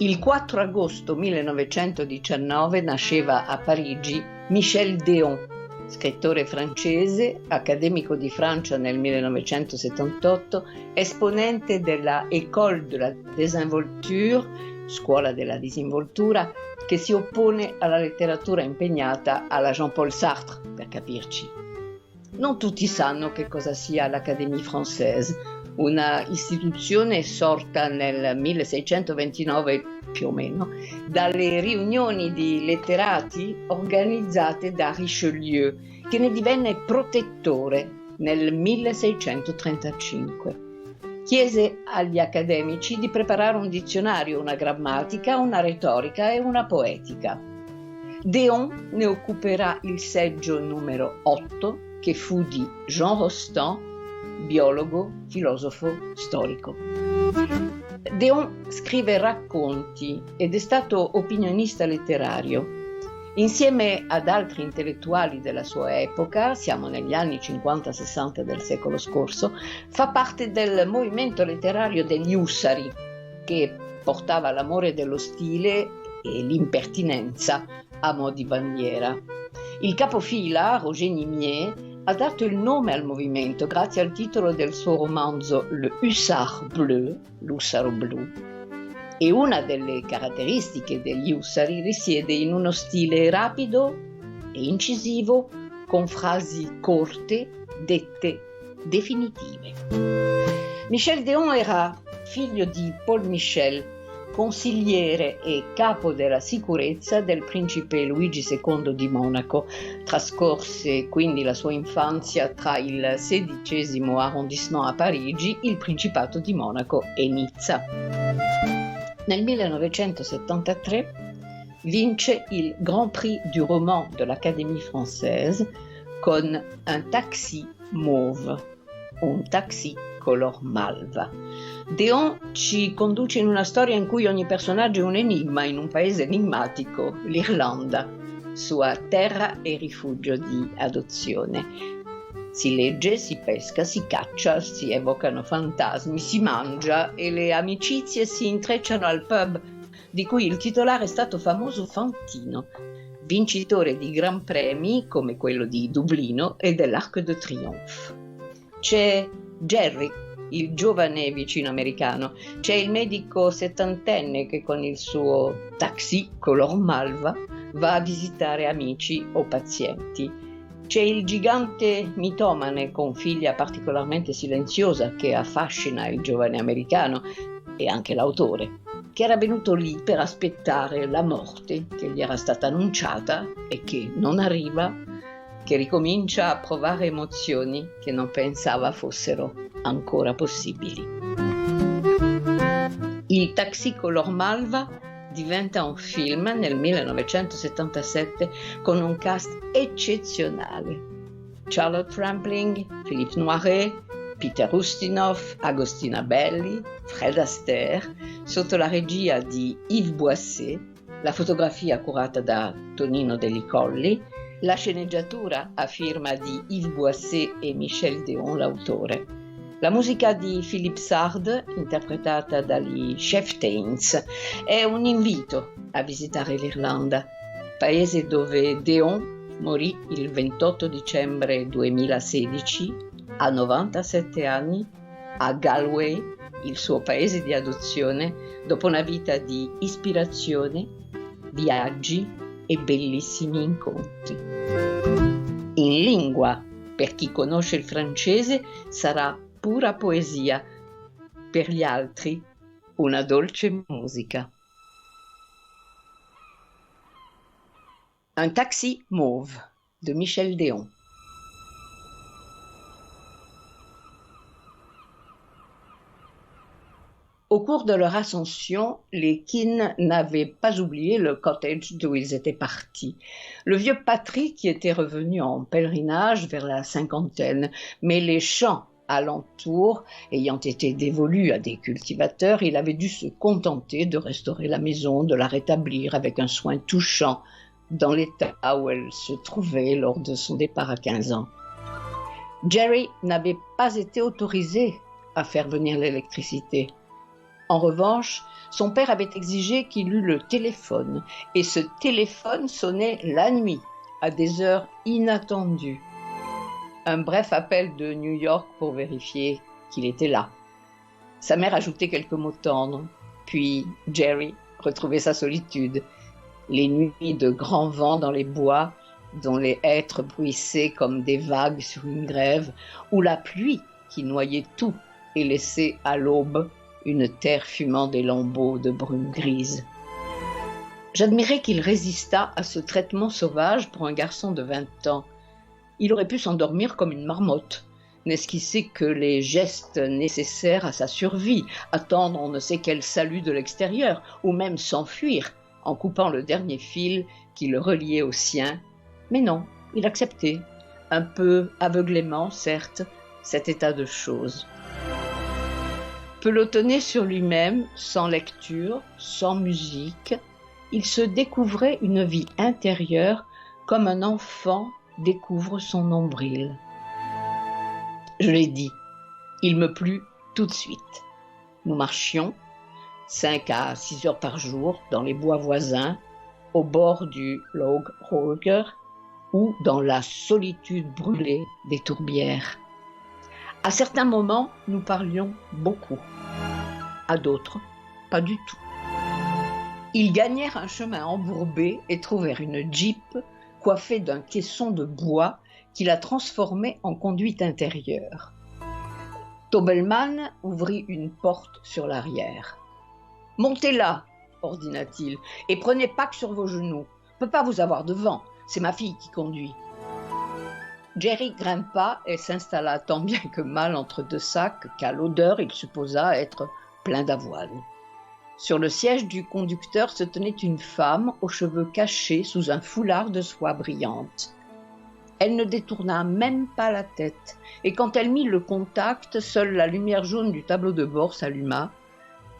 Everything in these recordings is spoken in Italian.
Il 4 agosto 1919 nasceva a Parigi Michel Déon, scrittore francese, accademico di Francia nel 1978, esponente della École de la Désinvolture, scuola della disinvoltura, che si oppone alla letteratura impegnata alla Jean-Paul Sartre, per capirci. Non tutti sanno che cosa sia l'Académie Française, una istituzione sorta nel 1629 più o meno, dalle riunioni di letterati organizzate da Richelieu, che ne divenne protettore nel 1635. Chiese agli accademici di preparare un dizionario, una grammatica, una retorica e una poetica. Déon ne occuperà il seggio numero 8, che fu di Jean Rostand, biologo, filosofo, storico. Déon scrive racconti ed è stato opinionista letterario. Insieme ad altri intellettuali della sua epoca, siamo negli anni 50-60 del secolo scorso, fa parte del movimento letterario degli Ussari, che portava l'amore dello stile e l'impertinenza a mo' di bandiera. Il capofila, Roger Nimier, ha dato il nome al movimento grazie al titolo del suo romanzo Le Hussard Bleu, l'Ussaro blu. E una delle caratteristiche degli Ussari risiede in uno stile rapido e incisivo, con frasi corte, dette definitive. Michel Déon era figlio di Paul Michel, consigliere e capo della sicurezza del principe Luigi II di Monaco. Trascorse quindi la sua infanzia tra il XVI arrondissement a Parigi, il Principato di Monaco e Nizza. Nel 1973 vince il Grand Prix du Roman de l'Académie Française con Un taxi mauve, un taxi color malva. Déon ci conduce in una storia in cui ogni personaggio è un enigma in un paese enigmatico, l'Irlanda, sua terra e rifugio di adozione. Si legge, si pesca, si caccia, si evocano fantasmi, si mangia e le amicizie si intrecciano al pub di cui il titolare è stato famoso Fantino, vincitore di gran premi come quello di Dublino e dell'Arc de Triomphe. C'è Jerry, il giovane vicino americano, c'è il medico settantenne che con il suo taxi color malva va a visitare amici o pazienti. C'è il gigante mitomane con figlia particolarmente silenziosa che affascina il giovane americano e anche l'autore, che era venuto lì per aspettare la morte che gli era stata annunciata e che non arriva, che ricomincia a provare emozioni che non pensava fossero ancora possibili. Il taxi color malva diventa un film nel 1977 con un cast eccezionale. Charlotte Rampling, Philippe Noiret, Peter Ustinov, Agostina Belli, Fred Astaire, sotto la regia di Yves Boisset, la fotografia curata da Tonino Delli Colli, la sceneggiatura a firma di Yves Boisset e Michel Déon, l'autore. La musica di Philippe Sard, interpretata dagli Chieftains, è un invito a visitare l'Irlanda, paese dove Déon morì il 28 dicembre 2016, a 97 anni, a Galway, il suo paese di adozione, dopo una vita di ispirazione, viaggi e bellissimi incontri. In lingua, per chi conosce il francese, sarà pura poesia, per gli altri una dolce musica. Un taxi mauve de Michel Déon. Au cours de leur ascension, les Keane n'avaient pas oublié le cottage d'où ils étaient partis. Le vieux Patrick y était revenu en pèlerinage vers la cinquantaine, mais les champs alentour ayant été dévolus à des cultivateurs, il avait dû se contenter de restaurer la maison, de la rétablir avec un soin touchant dans l'état où elle se trouvait lors de son départ à 15 ans. Jerry n'avait pas été autorisé à faire venir l'électricité. En revanche, son père avait exigé qu'il eût le téléphone, et ce téléphone sonnait la nuit, à des heures inattendues. Un bref appel de New York pour vérifier qu'il était là. Sa mère ajoutait quelques mots tendres, puis Jerry retrouvait sa solitude. Les nuits de grand vent dans les bois, dont les hêtres bruissaient comme des vagues sur une grève, ou la pluie qui noyait tout et laissait à l'aube une terre fumant des lambeaux de brume grise. J'admirais qu'il résistât à ce traitement sauvage pour un garçon de 20 ans. Il aurait pu s'endormir comme une marmotte, n'esquisser que les gestes nécessaires à sa survie, attendre on ne sait quel salut de l'extérieur, ou même s'enfuir en coupant le dernier fil qui le reliait au sien. Mais non, il acceptait, un peu aveuglément certes, cet état de choses. Pelotonné sur lui-même, sans lecture, sans musique, il se découvrait une vie intérieure comme un enfant découvre son nombril. Je l'ai dit, il me plut tout de suite. Nous marchions 5 à 6 heures par jour dans les bois voisins, au bord du Log Roger ou dans la solitude brûlée des tourbières. À certains moments, nous parlions beaucoup. À d'autres, pas du tout. Ils gagnèrent un chemin embourbé et trouvèrent une Jeep coiffée d'un caisson de bois qui la transformait en conduite intérieure. Tobelman ouvrit une porte sur l'arrière. « Montez là, ordonna-t-il, et prenez Pâques sur vos genoux. Je ne peux pas vous avoir devant, c'est ma fille qui conduit. » Jerry grimpa et s'installa tant bien que mal entre 2 sacs qu'à l'odeur il supposa être plein d'avoine. Sur le siège du conducteur se tenait une femme aux cheveux cachés sous un foulard de soie brillante. Elle ne détourna même pas la tête, et quand elle mit le contact, seule la lumière jaune du tableau de bord s'alluma,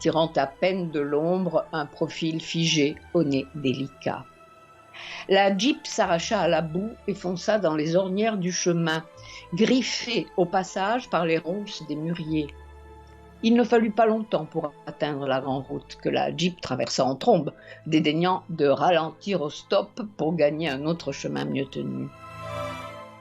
tirant à peine de l'ombre un profil figé au nez délicat. La Jeep s'arracha à la boue et fonça dans les ornières du chemin, griffée au passage par les ronces des mûriers. Il ne fallut pas longtemps pour atteindre la grande route que la Jeep traversa en trombe, dédaignant de ralentir au stop pour gagner un autre chemin mieux tenu.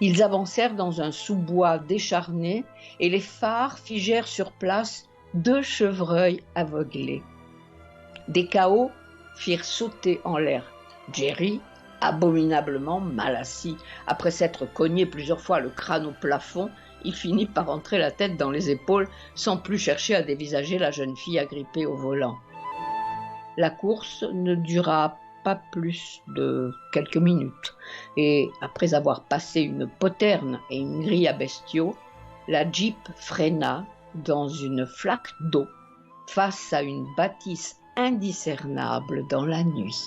Ils avancèrent dans un sous-bois décharné et les phares figèrent sur place 2 chevreuils aveuglés. Des cahots firent sauter en l'air Jerry, abominablement mal assis. Après s'être cogné plusieurs fois le crâne au plafond, il finit par entrer la tête dans les épaules sans plus chercher à dévisager la jeune fille agrippée au volant. La course ne dura pas plus de quelques minutes et après avoir passé une poterne et une grille à bestiaux, la Jeep freina dans une flaque d'eau face à une bâtisse indiscernable dans la nuit.